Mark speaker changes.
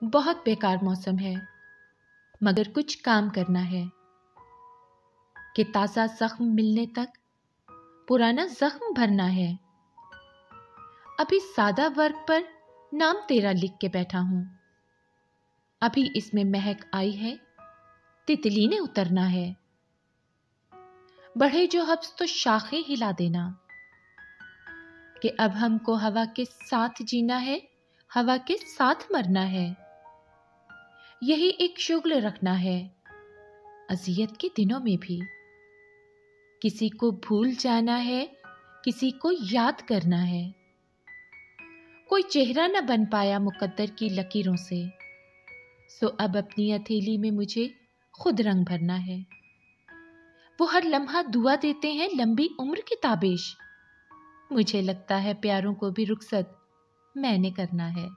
Speaker 1: बहुत बेकार मौसम है, मगर कुछ काम करना है कि ताज़ा ज़ख्म मिलने तक पुराना ज़ख्म भरना है। अभी सादा वर्क पर नाम तेरा लिख के बैठा हूँ। अभी इसमें महक आई है, तितली ने उतरना है। बढ़े जो हब्स तो शाखें हिला देना कि अब हमको हवा के साथ जीना है, हवा के साथ मरना है। यही एक शुगल रखना है अज़ियत के दिनों में भी। किसी को भूल जाना है, किसी को याद करना है। कोई चेहरा न बन पाया मुकद्दर की लकीरों से, सो अब अपनी हथेली में मुझे खुद रंग भरना है। वो हर लम्हा दुआ देते हैं लंबी उम्र की ताबेश। मुझे लगता है प्यारों को भी रुखसत मैंने करना है।